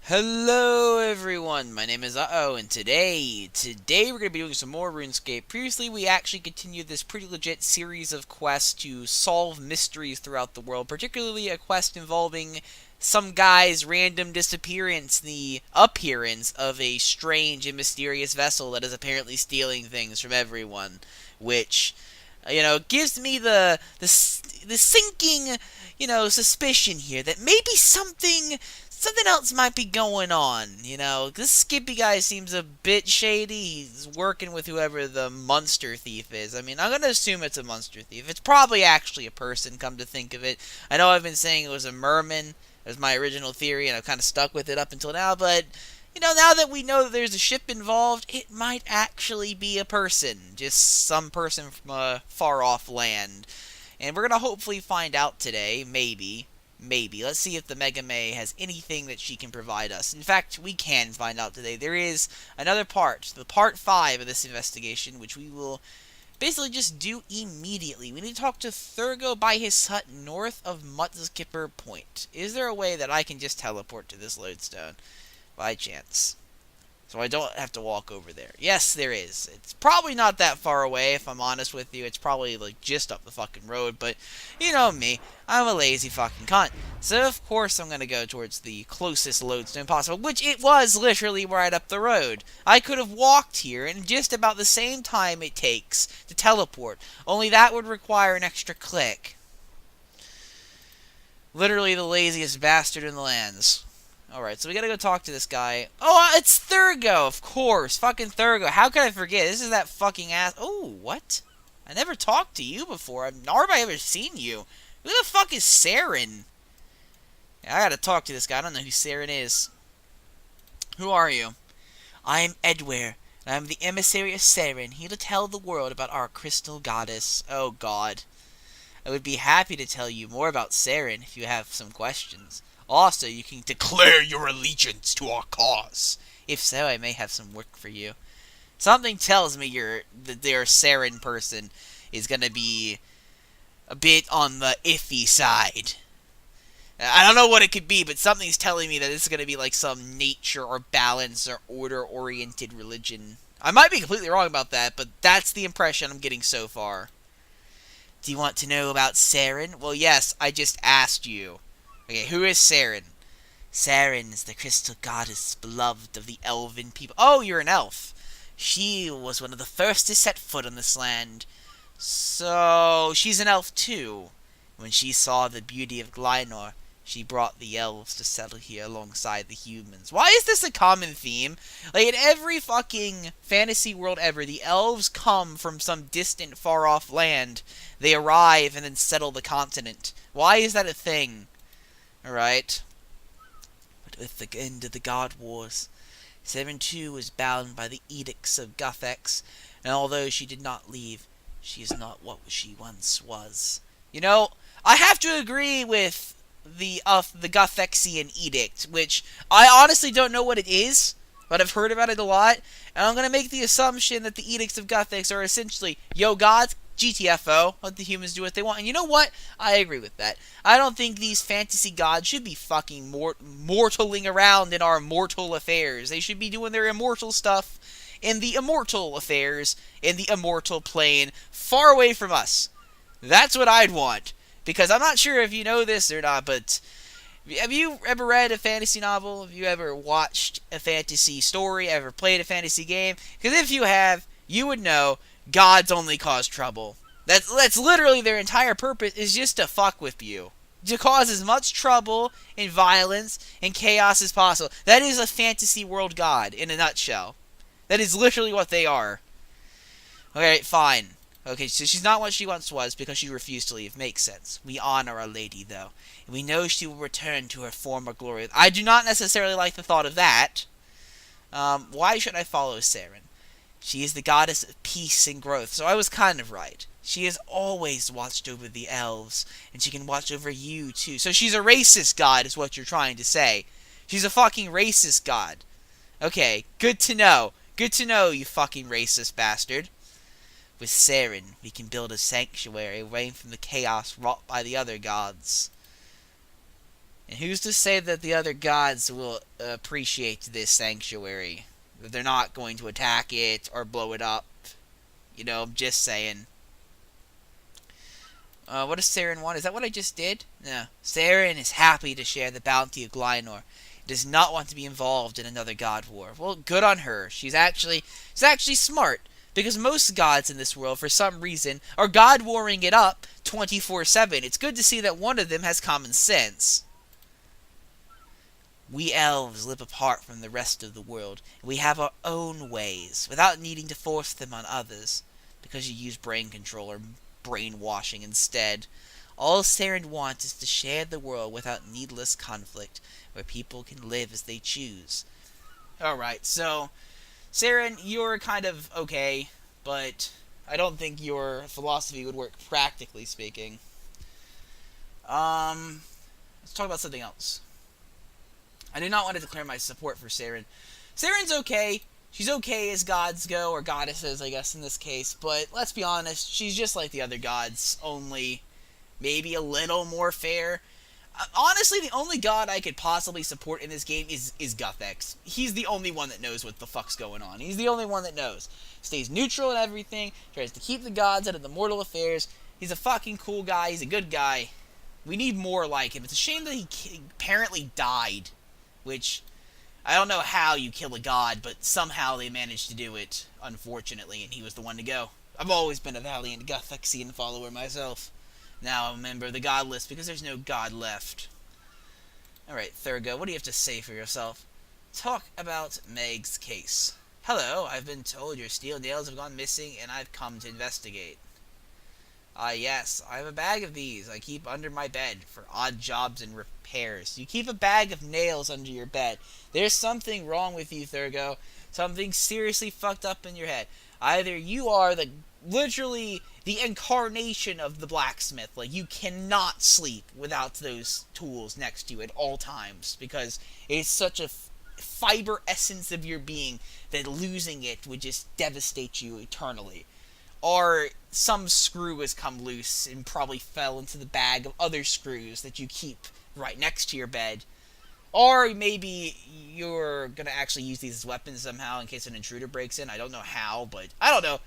Hello everyone, my name is TheUhhoh, and today we're going to be doing some more Runescape. Previously, we actually continued this pretty legit series of quests to solve mysteries throughout the world, particularly a quest involving some guy's random disappearance, the appearance of a strange and mysterious vessel that is apparently stealing things from everyone, which, gives me the sinking, suspicion here that maybe something else might be going on. This Skippy guy seems a bit shady. He's working with whoever the monster thief is. I mean, I'm going to assume it's a monster thief. It's probably actually a person, come to think of it. I know I've been saying it was a merman. That was my original theory, and I've kind of stuck with it up until now, but now that we know that there's a ship involved, it might actually be a person. Just some person from a far-off land. And we're going to hopefully find out today, maybe. Maybe. Let's see if the Mega May has anything that she can provide us. In fact, we can find out today. There is another part, the part 5 of this investigation, which we will basically just do immediately. We need to talk to TheUhhoh by his hut north of Mudskipper Point. Is there a way that I can just teleport to this lodestone? By chance. So I don't have to walk over there. Yes, there is. It's probably not that far away, if I'm honest with you. It's probably, like, just up the fucking road, but you know me. I'm a lazy fucking cunt. So, of course, I'm gonna go towards the closest lodestone possible, which it was literally right up the road. I could have walked here in just about the same time it takes to teleport, only that would require an extra click. Literally the laziest bastard in the lands. Alright, so we gotta go talk to this guy. Oh, it's TheUhhoh, of course. Fucking TheUhhoh. How could I forget? This is that fucking ass. Oh, what? I never talked to you before. Nor have I ever seen you. Who the fuck is Saren? Yeah, I gotta talk to this guy. I don't know who Saren is. Who are you? I am Edware, and I am the emissary of Saren, here to tell the world about our crystal goddess. Oh, God. I would be happy to tell you more about Saren if you have some questions. Also, you can declare your allegiance to our cause. If so, I may have some work for you. Something tells me their Saren person is going to be a bit on the iffy side. I don't know what it could be, but something's telling me that this is going to be like some nature or balance or order-oriented religion. I might be completely wrong about that, but that's the impression I'm getting so far. Do you want to know about Saren? Well, yes, I just asked you. Okay, who is Saren? Saren is the crystal goddess beloved of the elven people. Oh, you're an elf. She was one of the first to set foot on this land. So, she's an elf too. When she saw the beauty of Glynor, she brought the elves to settle here alongside the humans. Why is this a common theme? Like, in every fucking fantasy world ever, the elves come from some distant, far-off land. They arrive and then settle the continent. Why is that a thing? Alright. But with the end of the God Wars, Saren too was bound by the edicts of Guthix, and although she did not leave, she is not what she once was. I have to agree with the Guthixian edict, which I honestly don't know what it is, but I've heard about it a lot, and I'm going to make the assumption that the edicts of Guthix are essentially, yo gods, GTFO, let the humans do what they want. And you know what? I agree with that. I don't think these fantasy gods should be fucking mortaling around in our mortal affairs. They should be doing their immortal stuff in the immortal affairs, in the immortal plane, far away from us. That's what I'd want. Because I'm not sure if you know this or not, but have you ever read a fantasy novel? Have you ever watched a fantasy story? Ever played a fantasy game? Because if you have, you would know gods only cause trouble. That's literally their entire purpose, is just to fuck with you. To cause as much trouble and violence and chaos as possible. That is a fantasy world god in a nutshell. That is literally what they are. Okay, fine. Okay, so she's not what she once was because she refused to leave. Makes sense. We honor our lady, though. And we know she will return to her former glory. I do not necessarily like the thought of that. Why should I follow Saren? She is the goddess of peace and growth, so I was kind of right. She has always watched over the elves, and she can watch over you, too. So she's a racist god, is what you're trying to say. She's a fucking racist god. Okay, good to know. Good to know, you fucking racist bastard. With Saren, we can build a sanctuary away from the chaos wrought by the other gods. And who's to say that the other gods will appreciate this sanctuary? That they're not going to attack it or blow it up? You know, I'm just saying. What does Saren want? Is that what I just did? No. Saren is happy to share the bounty of Glynor. Does not want to be involved in another god war. Well, good on her. She's actually smart. Because most gods in this world, for some reason, are god warring it up 24/7. It's good to see that one of them has common sense. We elves live apart from the rest of the world, and we have our own ways, without needing to force them on others, because you use brain control or brainwashing instead. All Saren wants is to share the world without needless conflict, where people can live as they choose. Alright, so, Saren, you're kind of okay, but I don't think your philosophy would work practically speaking. Let's talk about something else. I do not want to declare my support for Saren. Saren's okay. She's okay as gods go, or goddesses, I guess, in this case. But let's be honest, she's just like the other gods, only maybe a little more fair. Honestly, the only god I could possibly support in this game is Guthex. He's the only one that knows what the fuck's going on. He's the only one that knows. Stays neutral and everything, tries to keep the gods out of the mortal affairs. He's a fucking cool guy. He's a good guy. We need more like him. It's a shame that he apparently died. Which, I don't know how you kill a god, but somehow they managed to do it, unfortunately, and he was the one to go. I've always been a valiant Guthexian follower myself. Now I'm a member of the god list, because there's no god left. Alright, TheUhhoh, what do you have to say for yourself? Talk about Meg's case. Hello, I've been told your steel nails have gone missing, and I've come to investigate. Yes, I have a bag of these I keep under my bed for odd jobs and repairs. You keep a bag of nails under your bed. There's something wrong with you, TheUhhoh. Something seriously fucked up in your head. Either you are literally the incarnation of the blacksmith. Like, you cannot sleep without those tools next to you at all times, because it's such a fiber essence of your being that losing it would just devastate you eternally. Or some screw has come loose and probably fell into the bag of other screws that you keep right next to your bed. Or maybe you're going to actually use these as weapons somehow in case an intruder breaks in. I don't know how, but I don't know.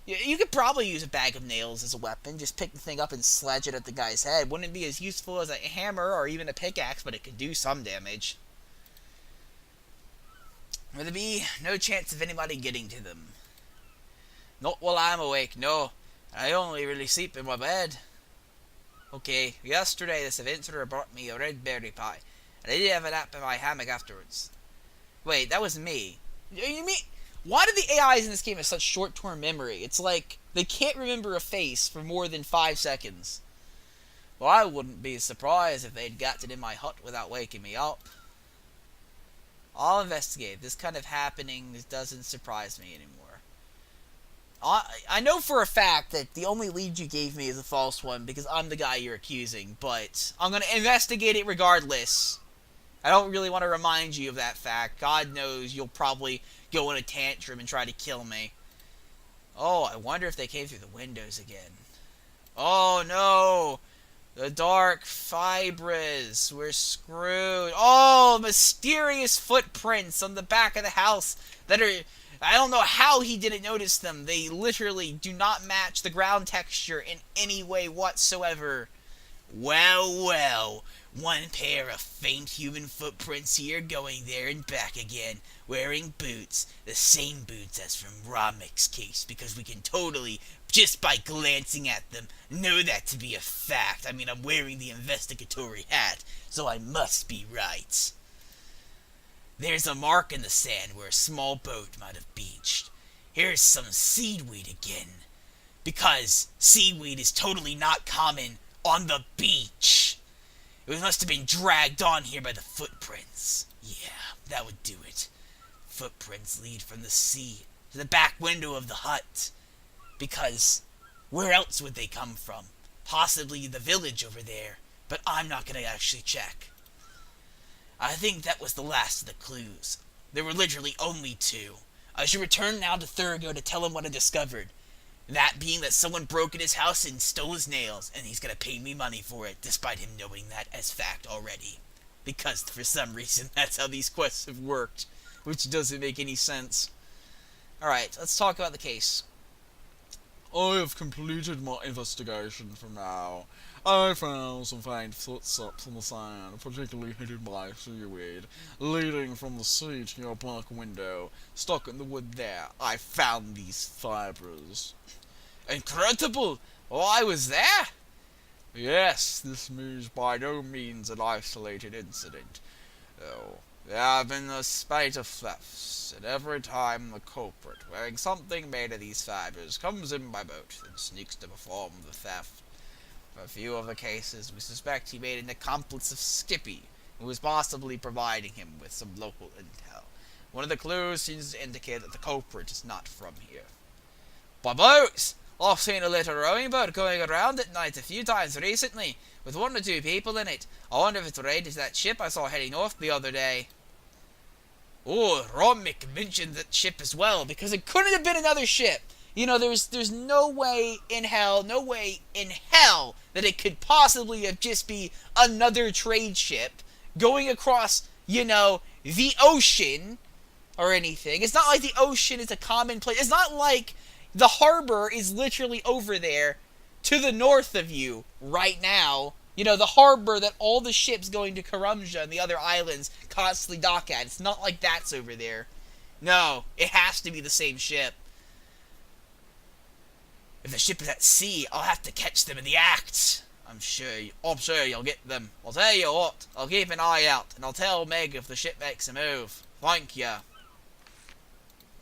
You could probably use a bag of nails as a weapon. Just pick the thing up and sledge it at the guy's head. Wouldn't be as useful as a hammer or even a pickaxe, but it could do some damage. Would there be no chance of anybody getting to them? Not while I'm awake, no. I only really sleep in my bed. Okay, yesterday this adventurer brought me a red berry pie, and I did have a nap in my hammock afterwards. Wait, that was me. You mean, why do the AIs in this game have such short-term memory? It's like, they can't remember a face for more than 5 seconds. Well, I wouldn't be surprised if they'd gotten in my hut without waking me up. I'll investigate. This kind of happening doesn't surprise me anymore. I know for a fact that the only lead you gave me is a false one because I'm the guy you're accusing, but I'm going to investigate it regardless. I don't really want to remind you of that fact. God knows you'll probably go in a tantrum and try to kill me. Oh, I wonder if they came through the windows again. Oh, no. The dark fibres. We're screwed. Oh, mysterious footprints on the back of the house that are... I don't know how he didn't notice them. They literally do not match the ground texture in any way whatsoever. Well, well. One pair of faint human footprints here, going there and back again, wearing boots. The same boots as from Ramek's case, because we can totally, just by glancing at them, know that to be a fact. I mean, I'm wearing the investigatory hat, so I must be right. There's a mark in the sand where a small boat might have beached. Here's some seaweed again. Because seaweed is totally not common on the beach. It must have been dragged on here by the footprints. Yeah, that would do it. Footprints lead from the sea to the back window of the hut. Because where else would they come from? Possibly the village over there, but I'm not going to actually check. I think that was the last of the clues. There were literally only 2. I should return now to TheUhhoh to tell him what I discovered. That being that someone broke in his house and stole his nails, and he's gonna pay me money for it, despite him knowing that as fact already. Because for some reason that's how these quests have worked, which doesn't make any sense. Alright, let's talk about the case. I have completed my investigation for now. I found some faint footsteps on the sand, particularly hidden by seaweed, leading from the sea to your back window. Stuck in the wood there, I found these fibers. Incredible! Oh, I was there? Yes, this is by no means an isolated incident, though. There have been a spate of thefts, and every time the culprit, wearing something made of these fibers, comes in by boat and sneaks to perform the theft. For a few of the cases, we suspect he made an accomplice of Skippy, who was possibly providing him with some local intel. One of the clues seems to indicate that the culprit is not from here. By boats! I've seen a little rowing boat going around at night a few times recently, with 1 or 2 people in it. I wonder if it's related to that ship I saw heading north the other day. Oh, Romick mentioned that ship as well, because it couldn't have been another ship. You know, there's no way in hell that it could possibly have just be another trade ship going across, the ocean or anything. It's not like the ocean is a common place. It's not like the harbor is literally over there to the north of you right now. The harbor that all the ships going to Karumja and the other islands constantly dock at. It's not like that's over there. No, it has to be the same ship. If the ship is at sea, I'll have to catch them in the act. I'm sure you'll get them. I'll tell you what, I'll keep an eye out, and I'll tell Meg if the ship makes a move. Thank ya.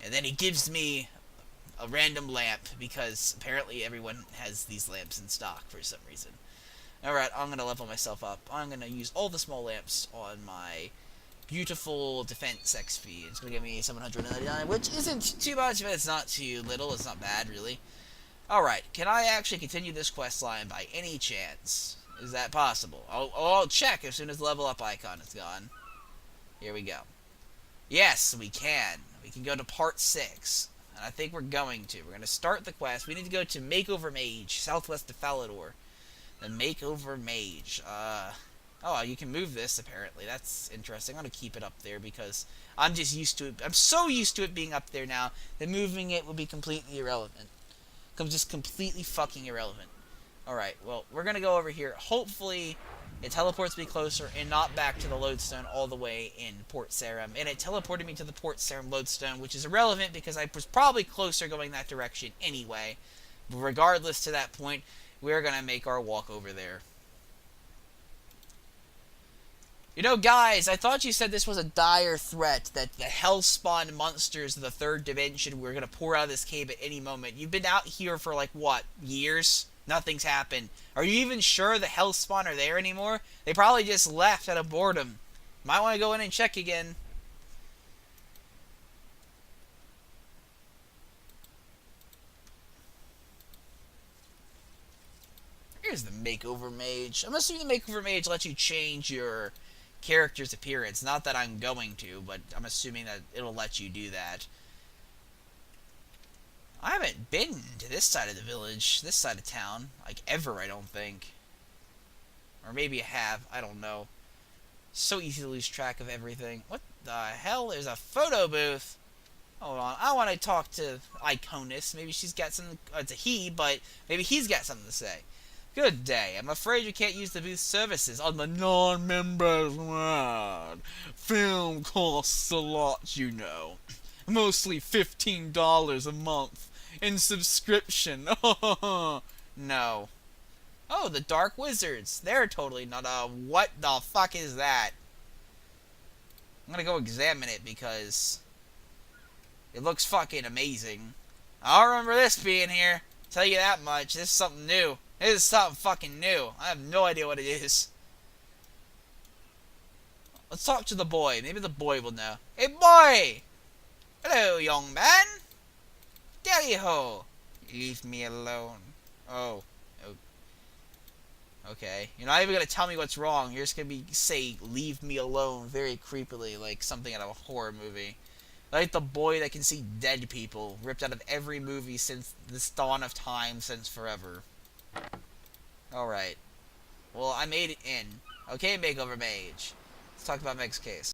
And then he gives me a random lamp, because apparently everyone has these lamps in stock for some reason. Alright, I'm going to level myself up. I'm going to use all the small lamps on my beautiful defense XP. It's going to give me 799, which isn't too much, but it's not too little. It's not bad, really. Alright, can I actually continue this quest line by any chance? Is that possible? I'll check as soon as the level up icon is gone. Here we go. Yes, we can. We can go to part 6. And I think we're going to. We're going to start the quest. We need to go to Makeover Mage, southwest of Falador. The Makeover Mage. Oh, you can move this, apparently. That's interesting. I'm going to keep it up there because I'm just used to it. I'm so used to it being up there now that moving it will be completely irrelevant. Just completely fucking irrelevant. Alright, well, we're going to go over here. Hopefully, it teleports me closer and not back to the lodestone all the way in Port Sarim. And it teleported me to the Port Sarim lodestone, which is irrelevant because I was probably closer going that direction anyway. But regardless to that point, we're going to make our walk over there. Guys, I thought you said this was a dire threat, that the hellspawn monsters of the 3rd dimension were going to pour out of this cave at any moment. You've been out here for, what, years? Nothing's happened. Are you even sure the hellspawn are there anymore? They probably just left out of boredom. Might want to go in and check again. Here's the Makeover Mage. I'm assuming the Makeover Mage lets you change your character's appearance. Not that I'm going to, but I'm assuming that it'll let you do that. I haven't been to this side of the village, this side of town, ever, I don't think. Or maybe I have, I don't know. So easy to lose track of everything. What the hell? There's a photo booth. Hold on, I want to talk to Iconus. Maybe she's got something, it's a he, but maybe he's got something to say. Good day. I'm afraid you can't use the booth's services on the non-members line. Film costs a lot, Mostly $15 a month in subscription. No. Oh, the Dark Wizards. They're totally not what the fuck is that? I'm gonna go examine it because it looks fucking amazing. I don't remember this being here. Tell you that much. This is something new. This is something fucking new. I have no idea what it is. Let's talk to the boy. Maybe the boy will know. Hey, boy! Hello, young man. TheUhhoh. Leave me alone. Oh. Okay. You're not even gonna tell me what's wrong. You're just gonna say, leave me alone, very creepily, like something out of a horror movie. Like the boy that can see dead people, ripped out of every movie since the dawn of time, since forever. Alright. Well, I made it in. Okay, Makeover Mage. Let's talk about Meg's case.